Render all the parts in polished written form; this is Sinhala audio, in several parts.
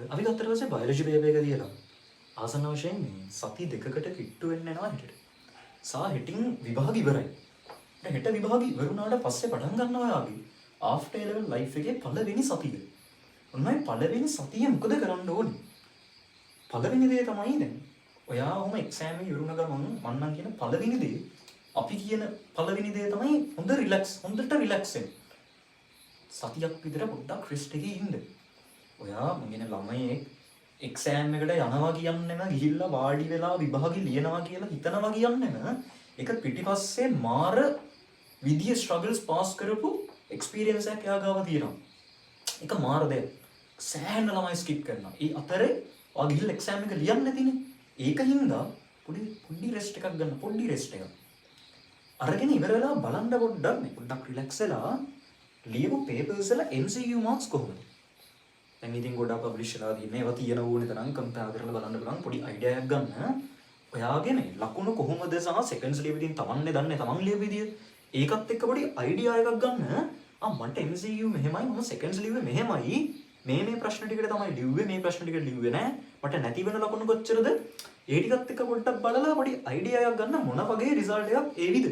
අපි ගත්තට පස්සේ බයොලොජි පේපර් එක තියලා ආසන්න වශයෙන් මේ සති දෙකකට කිට්ටු වෙන්න යනවා හෙටට. සා හෙටින් විභාග ඉවරයි. හෙට විභාග ඉවරුණාට පස්සේ පටන් ගන්නවා යාගේ ආෆ්ටර් A level ලයිෆ් එකේ පළවෙනි සතිය. ඔන්නයි පළවෙනි සතිය මොකද කරන්න ඕනේ? පළවෙනි දේ තමයි දැන් ඔයා ඔහම එක්සෑම් එක ඉවරුණ ගමන් මම නම් කියන පළවෙනි දේ අපි කියන පළවෙනි දේ තමයි හොඳ රිලැක්ස් හොඳට රිලැක්ස් වෙන්න. සතියක් විතර පොඩ්ඩක් රෙස්ට් එකේ ඉන්න. ඔයා මගෙන ළමයෙක් එක්සෑම් එකට යනවා කියන්නෙම ගිහිල්ලා වාඩි වෙලා විභාගෙ ලියනවා කියලා හිතනවා කියන්නෙම ඒක පිටිපස්සේ මාර විදිය ස්ට්‍රගල්ස් පාස් කරපු එක්ස්පීරියන්ස් එකක් එයා ගාව තියෙනවා. ඒක මාර දෙයක්. සෑහෙන ළමයි ස්කිප් කරනවා. ඒ අතරේ ඔයා ගිහිල්ලා එක්සෑම් එක ලියන්න නැතිනේ. ඒක හින්දා පොඩි රෙස්ට් එකක් ගන්න. පොඩි රෙස්ට් එකක්. අරගෙන ඉවර වෙලා බලන්න පොඩ්ඩක් රිලැක්ස් වෙලා ලියපු පේපර්ස් වල MCQ මාක්ස් කොහොමද? දැන් ඉතින් ගොඩක් පබ්ලිෂ් වෙලා තියෙනවා. ඒවා තියෙන ඕනේ තරම් කම්පයර් කරලා බලන්න පුළුවන් පොඩි අයිඩියා එකක් ගන්න. ඔයාගේ මේ ලකුණු කොහොමද සහ සෙකන්ඩ්ස් ලියවිදින් තමන්නේ දන්නේ තමන් ලියපු විදිය. ඒකත් එක්ක පොඩි අයිඩියා එකක් ගන්න. මට MCQ මෙහෙමයි මම සෙකන්ඩ්ස් ලිව්වේ මෙහෙමයි. මේ ප්‍රශ්න ටිකට තමයි ලිව්වේ මේ ප්‍රශ්න ටිකට ලිව්වේ නෑ. මට නැති වෙන ලකුණු කොච්චරද? ඒ ටිකත් එක්ක පොඩ්ඩක් බලලා පොඩි අයිඩියා එකක් ගන්න මොන වගේ රිසල්ට් එකක් ඒවිද?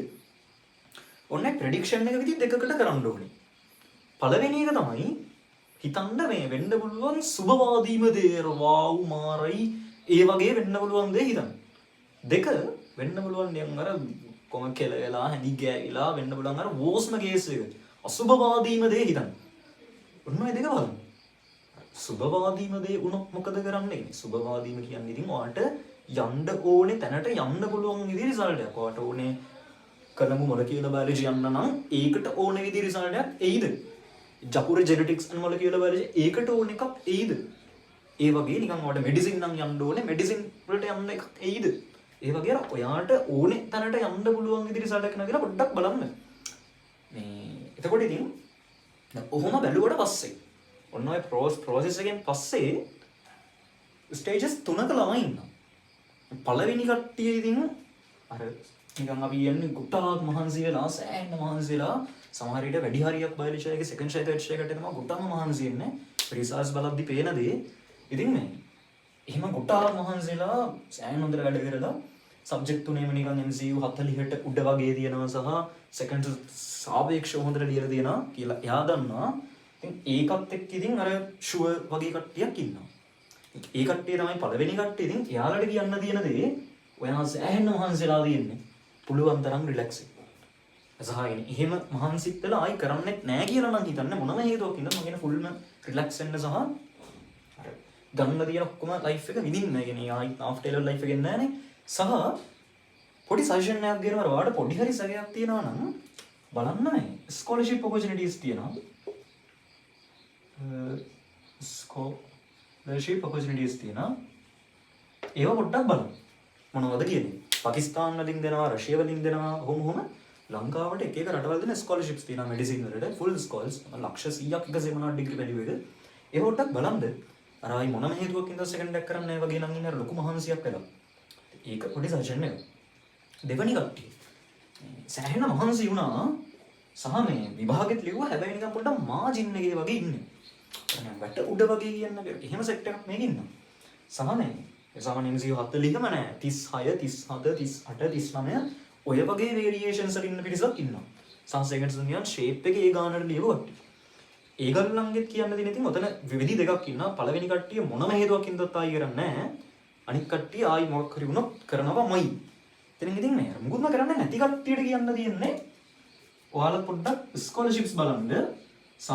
ඔන්න ප්‍රෙඩික්ෂන් එක විදිහ දෙකකට කරන්න ඕනේ. පළවෙනි එක තමයි හිතන්න මේ වෙන්න පුළුවන් සුබවාදීම දේ වව් මාරයි ඒ වගේ වෙන්න පුළුවන් දේ හිතන්න. දෙක වෙන්න පුළුවන් නියම් අර කොම කෙලලා හැදි ගෑවිලා වෙන්න පුළුවන් අර වෝස්ම කේස් එක. අසුබවාදීම දේ හිතන්න. ඔන්න ඔය දෙක බලන්න. සුබවාදීම දේ වුණොත් මොකද කරන්නේ? සුබවාදීම කියන්නේ ඉතින් ඔයාට යන්න ඕනේ තැනට යන්න පුළුවන් විදිහේ රිසල්ට් එකක්. ඔයාට ඕනේ කලමු මොලකියුලර් බයොලොජි යන්න නම් ඒකට ඕනේ විදිහේ රිසල්ට් එකක් එයිද? Japura genetics and molecular biology ඒකට ඕන එකක් එයිද? ඒ වගේ නිකන් ඔයාලට මෙඩිසින් නම් යන්න ඕනේ මෙඩිසින් වලට යන්න එකක් එයිද? ඒ වගේ අර ඔයාට ඕනේ තැනට යන්න පුළුවන් විදිහට රිසල්ට් එකක් නේද කියලා පොඩ්ඩක් බලන්න. මේ එතකොට ඉතින් ඔහොම බැලුවට පස්සේ ඔන්න ඔය process එකෙන් පස්සේ ස්ටේජස් 3ක ළමයි ඉන්නවා. පළවෙනි කට්ටිය ඉතින් අර නිකන් අපි යන්නේ ගොඩාක් මහන්සි වෙලා සෑහෙන මහන්සි වෙලා සමහර විට වැඩි හරියක් බයොලොජි එකේ සෙකන්ඩ් ෂයි තර්ඩ් ෂයි එකට එනවා ගොඩාම මහන්සි වෙන්නේ රිසර්ච් බලද්දි පේන දේ ඉතින් මේ එහෙම ගොඩාක් මහන්සි වෙලා සෑහෙන හොඳට වැඩ කරලා සබ්ජෙක්ට් තුනේම නිකන් MCU 40ට උඩ වගේ තියෙනවා සහ සෙකන්ඩ් සාපේක්ෂව හොඳට ලියලා තියෙනවා කියලා එයා දන්නවා. ඉතින් ඒකත් එක්ක ඉතින් අර ෂුවර් වගේ කට්ටියක් ඉන්නවා. ඒ කට්ටිය තමයි පළවෙනි කට්ටිය. ඉතින් එයාලට කියන්න තියෙන දේ ඔයා සෑහෙන මහන්සිලා තියෙන්නේ පුළුවන් තරම් රිලැක්ස් වෙන්න. සහායනේ එහෙම මහන්සිත් වෙලා ආයි කරන්නෙත් නෑ කියලා නම් හිතන්න මොනම හේතුවක් ඉඳන් මම කියන ෆුල්ම රිලැක්ස් වෙන්න සහ අර ගන්න තියෙන ඔක්කොම ලයිෆ් එක විඳින්න. ඒ කියන්නේ ආයි ආෆ්ටර් ලෙවල් ලයිෆ් එකෙන් නෑනේ. සහ පොඩි සජෙෂන් එකක් දෙනවා ඔයාලට පොඩි හරි සැකයක් තියෙනවා නම් බලන්න මේ ස්කෝලර්ෂිප් ඔපචුනිටිස් තියෙනවා. ස්කෝලර්ෂිප් ඔපචුනිටිස් තියෙනවා. ඒව පොඩ්ඩක් බලන්න. මොනවද කියන්නේ? පාකිස්තාන් වලින් දෙනවා, රෂියා වලින් දෙනවා, ඔහොම ලංකාවට එක එක රටවල් දෙන ස්කෝලර්ෂිප්ස් තියෙනවා මෙඩිසින් වලට ෆුල් ස්කෝල්ස් ලක්ෂ 100ක් එක සෙමිනාර් ඩිග්‍රී වැලියු එක. ඒ පොඩ්ඩක් බලන්න. අර ආයි මොනම හේතුවක් ඉඳන් සෙකන්ඩ් එකක් කරන්න නැහැ වගේ නම් ඉන්න අර ලොකු මහන්සියක් වෙලා. ඒක පොඩි සජෙෂන් එකක්. දෙවනි කට්ටිය සෑහෙන මහන්සි වුණා සහ මේ විභාගෙත් ලිව්වා හැබැයි නිකන් පොඩ්ඩක් මාජින් එකේ වගේ ඉන්නේ. වැට උඩ වගේ කියන්න බෑ. එහෙම සෙට් එකක් මේක ඉන්නවා. සහ මේ සාමාන්‍ය MCQ 40ම නෑ 36 37 38 39 ඔය වගේ වේරියේෂන්ස් වල ඉන්න පිරිසක් ඉන්නවා. සහ සෙකන්ඩ්ස් නියන් ෂේප් එකේ ඒ ගානට ලියුවා. ඒගොල්ලන්ගෙත් කියන්න දෙන ඉතින් ඔතන විවිධ දෙකක් ඉන්නවා. පළවෙනි කට්ටිය මොනම හේතුවක් ඉඳන් ආයි කරන්නේ නෑ. අනිත් කට්ටිය ආයි මොකක් හරි වුණොත් කරනවාමයි. එතනින් ඉතින් මේ මුකුත්ම කරන්නේ නැති කට්ටියට කියන්න තියෙන්නේ ඔයාලා පොඩ්ඩක් ස්කෝලර්ෂිප්ස් බලන්න සහ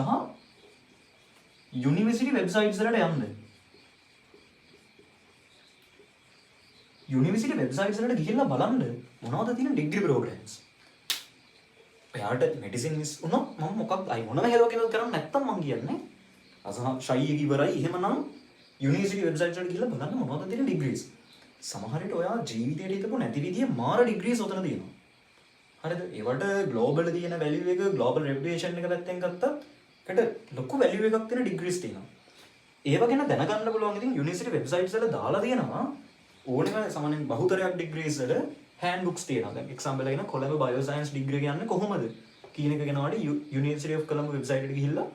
යුනිවර්සිටි වෙබ්සයිට්ස් වලට යන්න. යුනිවර්සිටි වෙබ්සයිට්ස් වලට ගිහිල්ලා බලන්න මොනවද තියෙන ඩිග්‍රී ප්‍රෝග්‍රෑම්ස්. ඔයාට මෙඩිසින් මිස් වුණොත් මම මොකක්ද අයි මොනම හේතුවක් ඉඳන් කරන්නේ නැත්තම් මම කියන්නේ අසහ ෂයි එක ඉවරයි එහෙමනම් යුනිවර්සිටි වෙබ්සයිට් වලට ගිහිල්ලා බලන්න මොනවද තියෙන ඩිග්‍රීස්. සමහර විට ඔයා ජීවිතේට හිතපු නැති විදිය මාර ඩිග්‍රීස් උතන තියෙනවා. හරිද? ඒවට ග්ලෝබල් තියෙන වැලියු එක ග්ලෝබල් රෙපියුටේෂන් එක පැත්තෙන් ගත්තත් ඒකට ලොකු වැලියු එකක් තියෙන ඩිග්‍රීස් තියෙනවා. ඒව ගැන දැනගන්න පුළුවන් ඉතින් යුනිවර්සිටි වෙබ්සයිට්ස් වල දාලා තියෙනවා. ඕනෙම සාමාන්‍යයෙන් බහුතරයක් ඩිග්‍රීස් වල හෑන්ඩ් බුක්ස් තියෙනවා. දැන් එක්සැම්පල් එකකින් කොළඹ බයෝ සයන්ස් ඩිග්‍රී කියන්නේ කොහොමද කියන එක ගැන වඩා යුනිවර්සිටි ඔෆ් කොළඹ වෙබ්සයිට් එකට ගිහිල්ලා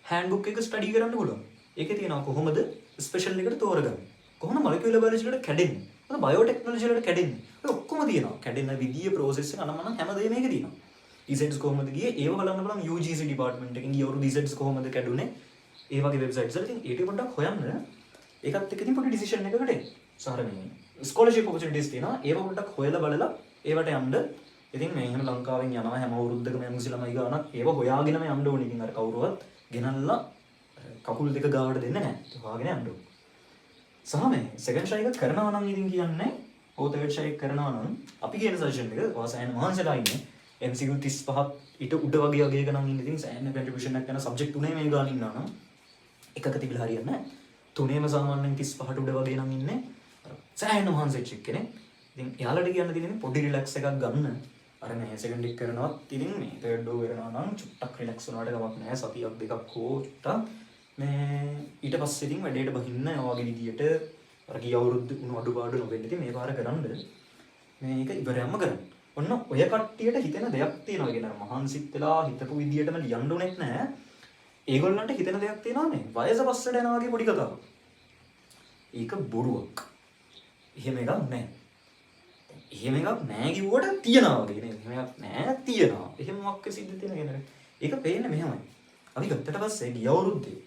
හෑන්ඩ් බුක් එක ස්ටඩි කරන්න පුළුවන්. ඒකේ තියෙනවා කොහොමද ස්පෙෂල් එකට තෝරගන්නේ. කොහොමද මොලිකියුලර් බයොලොජි වලට කැඩෙන්නේ. කොහොමද බයෝටෙක්නොලොජි වලට කැඩෙන්නේ. ඒ ඔක්කොම තියෙනවා. කැඩෙන විදිය process එක අනම්මනම් හැමදේම මේකේ තියෙනවා. EZs කොහොමද ගියේ ඒව බලන්න බලන්න UGC department එකකින් ගිය අවුරුදු EZs කොහොමද කැඩුනේ. ඒ වගේ වෙබ්සයිට්ස් වල ඉතින් ඒ ටික පොඩ්ඩක් හොයන්න. ඒකත් එක්ක ඉතින් පොඩි ඩිසිෂන් එකකට එන්න. සාර මේ ස්කෝලර්ෂිප් ඔපචුනිටිස් තියෙනවා. ඒව පොඩ්ඩක් හොයලා බලලා ඒවට යන්න. ඉතින් මේ එහෙම ලංකාවෙන් යනවා හැම අවුරුද්දකම යමුසි ළමයි ගානක් ඒව හොයාගෙනම යන්න ඕනේ. ඉතින් අර කවුරුවත් ගෙනල්ලා කකුල් දෙක ගාවට දෙන්නේ නැහැ. ඒක හොයාගෙන යන්න ඕනේ. සහ මේ සෙකන්ඩ් ෂයි එක කරනවා නම් ඉතින් කියන්නේ ඕ තර්ඩ් ෂයි එක කරනවා නම් අපි කියන සජෙෂන් එක වාසයන් මහන්සියලා ඉන්නේ MCQ 35ක් ඊට උඩ වගේ වගේ ගණන් ඉන්න ඉතින් සෑහෙන කන්ට්‍රිබියුෂන් එකක් කරන සබ්ජෙක්ට් තුනේ මේ ගාන ඉන්නවා නම් එකක තිබිලා හරියන්නේ නැහැ. තුනේම සාමාන්‍යයෙන් 35ට උඩ වගේ නම් ඉන්නේ සෑහෙන මහන්සියෙච්ච කෙනෙක්. ඉතින් එයාලට කියන්න තියෙන්නේ පොඩි රිලැක්ස් එකක් ගන්න. අර මේ සෙකන්ඩ් එක කරනවත් ඉතින් මේ තර්ඩ් ඕ කරනවා නම් චුට්ටක් රිලැක්ස් වුණාට කමක් නැහැ. සතියක් දෙකක් හෝ චුට්ටක් මේ ඊට පස්සේ ඉතින් වැඩේට බහින්න ඔයගේ විදියට අර ගිය අවුරුද්ද උණු අඩුපාඩු නොවෙන්න ඉතින් මේ පාර කරන්න මේක ඉවරයක්ම කරන්න. ඔන්න ඔය කට්ටියට හිතෙන දෙයක් තියෙනවා කියන අර මහන්සිත් වෙලා හිතපු විදියටම ලියන්න ඕනෙත් නැහැ. ඒගොල්ලන්ට හිතෙන දෙයක් තියෙනවා නේ. වයස පස්සට යනවා වගේ පොඩි කතාවක්. ඒක බොරුවක්. එහෙම එකක් නැහැ. එහෙම එකක් නැහැ කිව්වට තියනවා වගේ නේ. එහෙම එකක් නැහැ තියනවා. එහෙම මොකක්ද සිද්ධ තියෙන කෙනෙක්. ඒක පේන්නේ මෙහෙමයි. අපි ගත්තට පස්සේ ගිය අවුරුද්දේ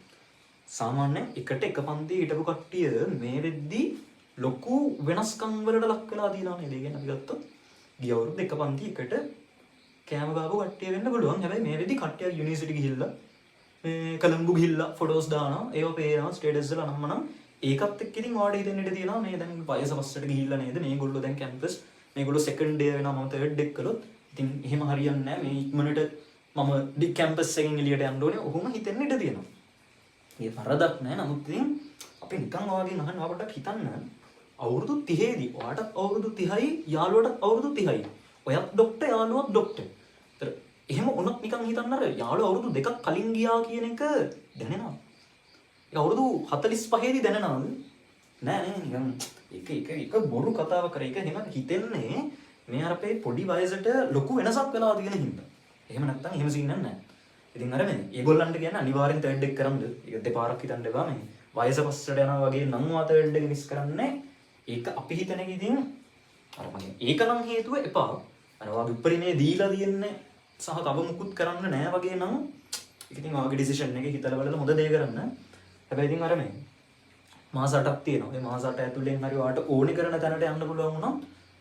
සාමාන්‍ය එකට එක පන්තියේ හිටපු කට්ටිය මේ වෙද්දි ලොකු වෙනස්කම් වලට ලක් වෙලා තියෙනවා නේද? ඒ කියන්නේ අපි ගත්තොත් ගිය අවුරුද්ද එක පන්ති එකට කෑම ගාපු කට්ටිය වෙන්න පුළුවන්. හැබැයි මේ වෙද්දි කට්ටිය යුනිවර්සිටි ගිහිල්ලා මේ කොළඹ ගිහිල්ලා ෆොටෝස් දානවා. ඒව පේනවා ස්ටේටස් වල අනම්මනම් ඒකත් එක්ක ඉතින් ඔයාලට හිතෙන්න ඉඩ තියෙනවා මේ දැන් වයස පස්සට ගිහිල්ලා නේද? මේගොල්ලෝ දැන් කැම්පස් මේගොල්ලෝ සෙකන්ඩ් ඩේ වෙනවා මම තර්ඩ් ඩේ කළොත් ඉතින් එහෙම හරියන්නේ නැහැ. මේ ඉක්මනට මම ඩි කැම්පස් එකෙන් එළියට යන්න ඕනේ. ඔහොම හිතෙන්න ඉඩ තියෙනවා. මේ වරදක් නෑ. නමුත් ඉතින් අපි නිකන් ඔයාගෙන් අහනවා පොඩ්ඩක් හිතන්න. අවුරුදු 30 දී ඔයාටත් අවුරුදු 30යි යාළුවටත් අවුරුදු 30යි. ඔයත් ડોක්ටර් යාළුවත් ડોක්ටර්. ඒතර එහෙම වුණත් නිකන් හිතන්න අර යාළුවා අවුරුදු දෙකක් කලින් ගියා කියන එක දැනෙනවා. ඒ අවුරුදු 45 දී දැනෙනවද? නෑ නේ නිකන් එක බොරු කතාවක් කරේ. ඒක එහෙම හිතෙන්නේ මේ අර අපේ පොඩි වයසට ලොකු වෙනසක් වෙලා තියෙන හින්දා. එහෙම නැත්තම් එහෙම සීන් නැහැ. ඉතින් අර මේ ඒගොල්ලන්ට කියන්නේ අනිවාර්යෙන් තර්ඩ් එක කරන්න. ඒක දෙපාරක් හිතන්න එපා මේ. වයස පස්සට යනවා වගේ නම් වා තර්ඩ් එක මිස් කරන්නේ. ඒක අපි හිතන එක ඉතින් අර මගේ ඒක නම් හේතුව එපා. අර වාගේ උපරිමේ දීලා තියන්නේ සහ තව මුකුත් කරන්න නැහැ වගේ නම් ඒක ඉතින් වාගේ ඩිසිෂන් එකේ හිතලා බලලා හොඳ දේ කරන්න. හැබැයි ඉතින් අර මේ මාස 8ක් තියෙනවා. ඒ මාස 8 ඇතුලෙන් හරි ඔයාට ඕනේ කරන තැනට යන්න පුළුවන් වුණා.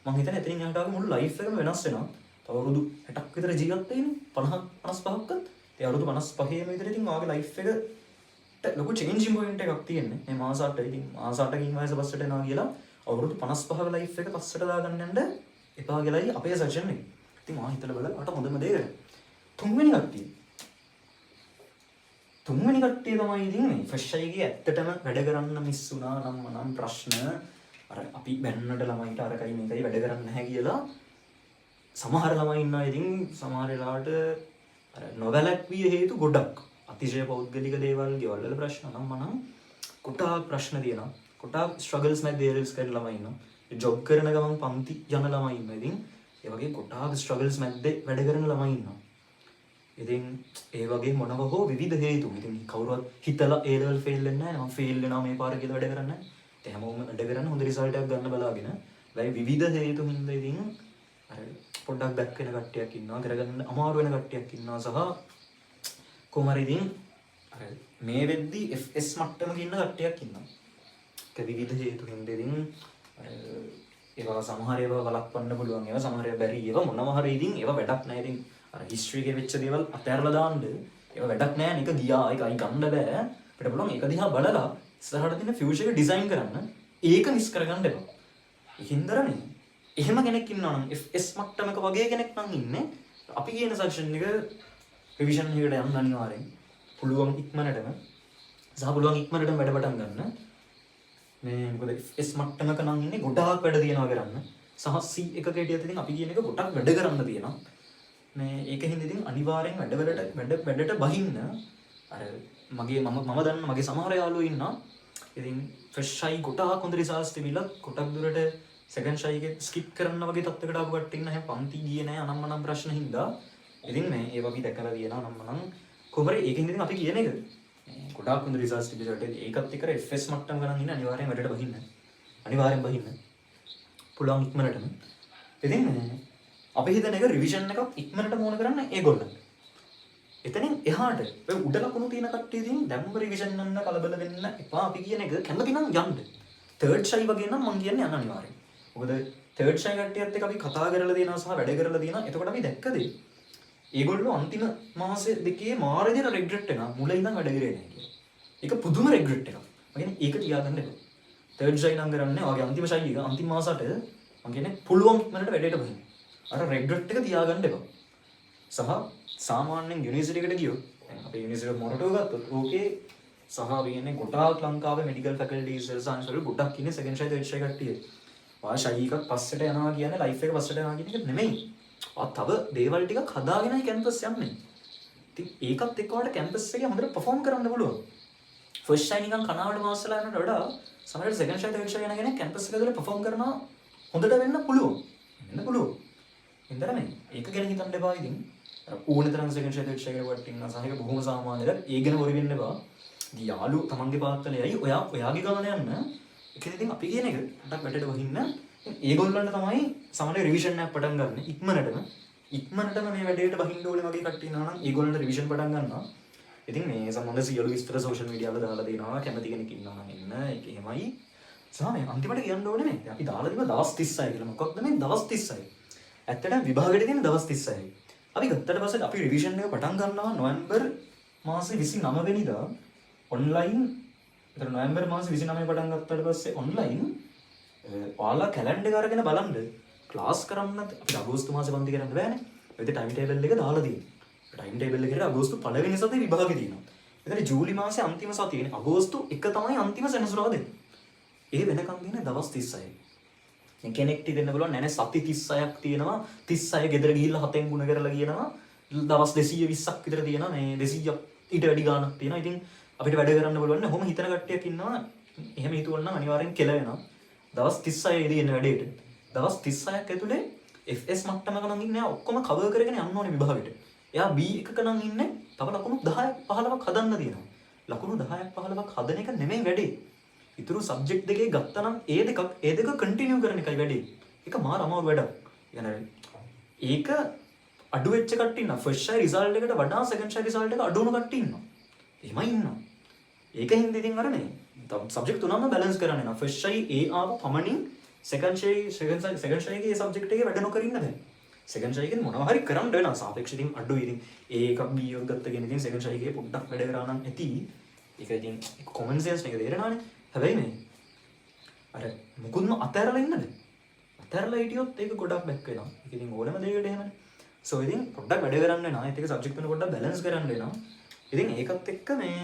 මම හිතන්නේ එතනින් එහාට ආගේ මුළු ලයිෆ් එකම වෙනස් වෙනවා. තව අවුරුදු 60ක් විතර ජීවත් වෙන්නේ 55ක්වත් ඒ අවුරුදු 55ේම විතර ඉතින් ඔයාගේ ලයිෆ් එකට ලොකු චේන්ජින් පොයින්ට් එකක් තියෙන්නේ. මේ මාස 8 ඉතින් මාස 8කින් වයස පස්සට එනවා කියලා අවුරුදු 55ක ලයිෆ් එක පස්සට දාගන්න යන්න එපා කියලායි අපේ සජෙෂන් එක. ඉතින් මම හිතලා බලලා අට හොඳම දේ කරා. තුන්වෙනි කට්ටිය තමයි ඉතින් මේ ෆ්‍රෙෂ් අයගේ ඇත්තටම වැඩ කරන්න මිස් වුණා නම් ප්‍රශ්න අර අපි බැන්නට ළමයිට අරකයි මේකයි වැඩ කරන්න නැහැ කියලා සමහර ළමයි ඉන්නවා. ඉතින් සමහර වෙලාවට අර නොවැළැක්විය හේතු ගොඩක් අතිශය පෞද්ගලික දේවල් ගෙවල් වල ප්‍රශ්න නම් කොටා ප්‍රශ්න තියෙනවා. කොටා ස්ට්‍රගල්ස් නැත් දේරල්ස් කරන ළමයි ඉන්නවා. ඒ ජොබ් කරන ගමන් පන්ති යන ළමයි ඉන්නවා. ඉතින් ඒ වගේ කොටා ස්ට්‍රගල්ස් මැද්දේ වැඩ කරන ළමයි ඉන්නවා. ඉතින් ඒ වගේ මොනව හෝ විවිධ හේතු. ඉතින් කවුරුවත් හිතලා A level fail වෙන්නේ නැහැ. මම fail වෙනවා මේ පාර කියලා වැඩ කරන්නේ නැහැ. ඒ හැමෝම වැඩ කරන්නේ හොඳ රිසල්ට් එකක් ගන්න බලාගෙන. ඒ විවිධ හේතු හින්දා ඉතින් අර පොඩ්ඩක් බැක් වෙන කට්ටියක් ඉන්නවා. කරගන්න අමාරු වෙන කට්ටියක් ඉන්නවා. සහ කොහමද ඉතින් අර මේ වෙද්දි FS මට්ටමක ඉන්න කට්ටියක් ඉන්නවා. ඒක විවිධ හේතු හින්දා ඉතින් අර ඒවා සමහර ඒවා වළක්වන්න පුළුවන්. ඒවා සමහර ඒවා බැරි. ඒවා මොනවා හරි ඉතින් ඒවා වැඩක් නැහැ. ඉතින් අර හිස්ටරි එකේ වෙච්ච දේවල් අතහැරලා දාන්න ඒවා වැඩක් නැහැ. නික ගියා ඒකයි ගන්න බෑ. අපිට පුළුවන් ඒක දිහා බලලා ඉස්සරහට තියෙන ෆියුචර් එක ඩිසයින් කරන්න. ඒක මිස් කරගන්න එපා. ඒකින්දරනේ එහෙම කෙනෙක් ඉන්නවා නම් FS මට්ටමක වගේ කෙනෙක් නම් ඉන්නේ අපි කියන සෙක්ෂන් එක රිවිෂන් එකට යන්න අනිවාර්යෙන් පුළුවන් ඉක්මනටම සහ පුළුවන් ඉක්මනටම වැඩ පටන් ගන්න. මේ මොකද FS මට්ටමක නම් ඉන්නේ ගොඩාක් වැඩ තියෙනවා කරන්න. සහ C එකක හිටියත් ඉතින් අපි කියන එක ගොඩක් වැඩ කරන්න තියෙනවා. මේ ඒකෙන් ඉතින් අනිවාර්යෙන් වැඩට බහින්න අර මගේ මම දන්න මගේ සමහර යාළුවෝ ඉන්නවා. ඉතින් ෆ්‍රෙෂ් අය ගොඩාක් හොඳ රිසල්ට්ස් තිබිලා ගොඩක් දුරට සෙකන්ඩ් ෂයි එක ස්කිප් කරන්න වගේ තත්ත්වයකට ආපු කට්ටිය ඉන්න. හැම පන්ති ගියේ නැහැ අනම්මනම් ප්‍රශ්න හින්දා. ඉතින් මේ ඒව අපි දැකලා තියෙනවා අනම්මනම් කොහොමද ඒකෙන් ඉතින් අපි කියන එක ගොඩාක් හොඳ රිසල්ට්ස් තිබිලා ඒකත් එක්ක FS මට්ටම ගණන් ඉන්න අනිවාර්යෙන් වැඩට බහින්න. අනිවාර්යෙන් බහින්න. පුළුවන් ඉක්මනටම. ඉතින් අපි හිතන එක රිවිෂන් එකක් ඉක්මනට ඕන කරන්න ඒගොල්ලන්ට. එතනින් එහාට ඔය උඩ ලකුණු තියෙන කට්ටිය ඉතින් දැම්ම රිවිෂන් යන්න කලබල වෙන්න එපා අපි කියන එක කැමති නම් යන්න. තර්ඩ් ෂයි වගේ නම් මම කියන්නේ යන්න අනිවාර්යෙන්. මොකද තර්ඩ් ෂයි කට්ටියත් එක්ක අපි කතා කරලා දෙනවා සහ වැඩ කරලා දෙනවා. එතකොට අපි දැක්කද ඒගොල්ලෝ අන්තිම මාස දෙකේ මාර විදියට රෙග්‍රෙට් වෙනවා. මුල ඉඳන් වැඩ කරේ නැහැ කියලා. ඒක පුදුම රෙග්‍රෙට් එකක්. මම කියන්නේ ඒක තියාගන්න එපා. තර්ඩ් ෂයි නම් කරන්නේ ඔයගේ අන්තිම ෂයි එක අන්තිම මාසට මම කියන්නේ පුළුවන් ඉක්මනට වැඩේට බහින්න. අර රෙග්‍රෙට් එක තියාගන්න එපා. සහ සාමාන්‍යයෙන් යුනිවර්සිටි එකට ගියොත් දැන් අපේ යුනිවර්සිටි එක මොරටුව ගත්තොත් ඕකේ සහ වෙන්නේ ගොඩාක් ලංකාවේ මෙඩිකල් ෆැකල්ටිස් වල සාංශවල ගොඩක් ඉන්නේ සෙකන්ඩ් ෂයි තර්ඩ් ෂයි කට්ටිය. ඔයා ෂයි එකක් පස්සට යනවා කියන්නේ ලයිෆ් එක පස්සට යනවා කියන එක නෙමෙයි. ඔයා තව දේවල් ටිකක් හදාගෙනයි කැම්පස් යන්නේ. ඉතින් ඒකත් එක්ක ඔයාලට කැම්පස් එකේ හොඳට පර්ෆෝම් කරන්න පුළුවන්. ෆස්ට් ෂයි නිකන් කනාවට මාස්සලා යනට වඩා සමහරවිට සෙකන්ඩ් ෂයි තර්ඩ් ෂයි යන කෙනෙක් කැම්පස් එක ඇතුලේ පර්ෆෝම් කරනවා හොඳට වෙන්න පුළුවන්. වෙන්න පුළුවන්. හින්දා නේ ඒක ගැන හිතන්න එපා ඉතින්. ඕන තරම් සෙකන්ඩ් ෂයි තර්ඩ් ෂයි කරලා වටින්න සහ ඒක බොහොම සාමාන්‍යද. ඒ ගැන වොරි වෙන්න එපා. යාළු තමන්ගේ පාත්තලෙයි ඔයාගේ ගමන යන්න. ඒකෙන් ඉතින් අපි කියන එක ටක් වැටේට වහින්න. ඒගොල්ලන්ට තමයි සමහර රිවිෂන් එකක් පටන් ගන්න. ඉක්මනටම මේ වැඩේට වහින්න ඕනේ වගේ කට්ටිය ඉන්නවා නම් ඒගොල්ලන්ට රිවිෂන් පටන් ගන්නවා. ඉතින් මේ සම්බන්ධ සියලු විස්තර සෝෂල් මීඩියා වල දාලා දෙනවා. කැමති කෙනෙක් ඉන්නවා නම් එන්න. ඒක එහෙමයි. සහ මේ අන්තිමට කියන්න ඕනේ මේ අපි දාලා දීම දවස් 36 කියලා. මොකක්ද මේ දවස් 36? ඇත්තටම විභාගෙට තියෙන දවස් 36යි. අපි ගත්තට පස්සේ අපි රිවිෂන් එක පටන් ගන්නවා නොවැම්බර් මාසේ 29 වෙනිදා ඔන්ලයින්. ඒතර නොවැම්බර් මාසේ 29 පටන් ගත්තට පස්සේ ඔන්ලයින් ඔයාලා කැලෙන්ඩර් එක අරගෙන බලන්න ක්ලාස් කරන්න අපිට අගෝස්තු මාසේ පන්ති කරන්න බෑනේ. ඒකේ ටයිම් ටේබල් එක දාලා තියෙනවා. ටයිම් ටේබල් එකේ අගෝස්තු පළවෙනි සතියේ විභාගෙ තියෙනවා. ඒතර ජූලි මාසේ අන්තිම සතියේ අගෝස්තු 1 තමයි අන්තිම සෙනසුරාදා දෙන්නේ. ඒ වෙනකන් තියෙන දවස් 36යි. කෙනෙක්ට දෙන්න පුළුවන් නෑ සති 36ක් තියෙනවා 36 ගෙදර ගිහිල්ලා හතෙන් ගුණ කරලා කියනවා දවස් 220ක් විතර තියෙනවා මේ 200ක් ඊට වැඩි ගාණක් තියෙනවා. ඉතින් අපිට වැඩ කරන්න පුළුවන් නේ. කොහොම හිතන කට්ටියක් ඉන්නවා. එහෙම හිතුවොත් නම් අනිවාර්යෙන් කෙල වෙනවා. දවස් 36 දී එන වැඩේට. දවස් 36ක් ඇතුලේ FS මට්ටමක නම් ඉන්නේ ඔක්කොම කවර් කරගෙන යන්න ඕනේ විභාගෙට. එයා B එකක නම් ඉන්නේ තව ලකුණු 10ක් 15ක් හදන්න තියෙනවා. ලකුණු 10ක් 15ක් හදන එක නෙමෙයි වැඩේ. ඉතුරු සබ්ජෙක්ට් දෙකේ ගත්තනම් ඒ දෙක කන්ටිනියු කරන එකයි වැඩේ. ඒක මාර අමාරු වැඩක්. ඒක අඩු වෙච්ච කට්ටිය ඉන්නවා. ෆස්ට් ෂයි රිසල්ට් එකට වඩා සෙකන්ඩ් ෂයි රිසල්ට් එක අඩු වුණ කට්ටිය ඉන්නවා. එහෙමයි ඉන්නවා. ඒකින්ද ඉතින් අරනේ සබ්ජෙක්ට් තුනම බැලන්ස් කරන්න වෙනවා. ෆස්ට් ෂයි A ආව පමණින් සෙකන්ඩ් ෂයිගේ ඒ සබ්ජෙක්ට් එකේ වැඩ නොකර ඉන්න බෑ. සෙකන්ඩ් ෂයිගෙන් මොනවා හරි කරන්න වෙනවා. සාපේක්ෂව ඉතින් අඩුයි. ඉතින් A එකක් B එකක් ගත්තගෙන ඉතින් සෙකන්ඩ් ෂයිගේ පොඩ්ඩක් වැඩ කරා නම් ඇති. ඒක ඉතින් කොමන් සෙන්ස් එක තේරෙනවානේ. හැබැයි මේ අර මුකුත්ම අතහැරලා ඉන්නද? අතහැරලා හිටියොත් ඒක ගොඩක් බැක් වෙනවා. ඒක ඉතින් ඕනම දෙයකට එහෙමනේ. සෝ ඉතින් පොඩ්ඩක් වැඩ කරන්න වෙනවා. ඒත් ඒක සබ්ජෙක්ට් තුන පොඩ්ඩක් බැලන්ස් කරන්න වෙනවා. ඉතින් ඒකත් එක්ක මේ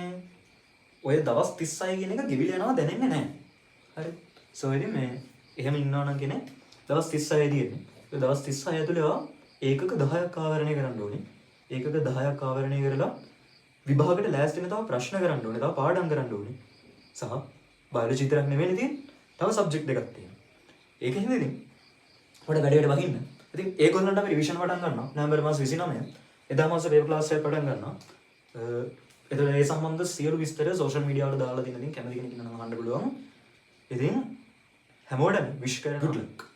ඔය දවස් 36 කියන එක ගෙවිලා යනවා දැනෙන්නේ නැහැ. හරි. සෝ ඉතින් මේ එහෙම ඉන්නවා නම් කෙනෙක් දවස් 36 දින්නේ. ඒ දවස් 36 ඇතුලේ ඒකක 10ක් ආවරණය කරන්න ඕනේ. ඒකක 10ක් ආවරණය කරලා විභාගයට ලෑස්ති වෙන තව ප්‍රශ්න කරන්න ඕනේ. තව පාඩම් කරන්න ඕනේ. සහ බයොලොජි විතරක් නෙවෙයි තියෙන්නේ. තව සබ්ජෙක්ට් දෙකක් තියෙනවා. ඒකෙන්ද ඉතින් පොඩ වැඩේට වහින්න. ඉතින් ඒගොල්ලන්ට අපි රිවිෂන් පටන් ගන්නවා. නොවැම්බර් මාස 29 එදා මාස පේපර් ක්ලාස් එක පටන් ගන්නවා. එතකොට ඒ සම්බන්ධ සියලු විස්තර සෝෂල් මීඩියා වල දාලා තියෙන ඉතින් කැමති කෙනෙක් ඉන්නවා නම් අහන්න පුළුවන්. ඉතින් හැමෝටම විශ් කරනවා. good luck.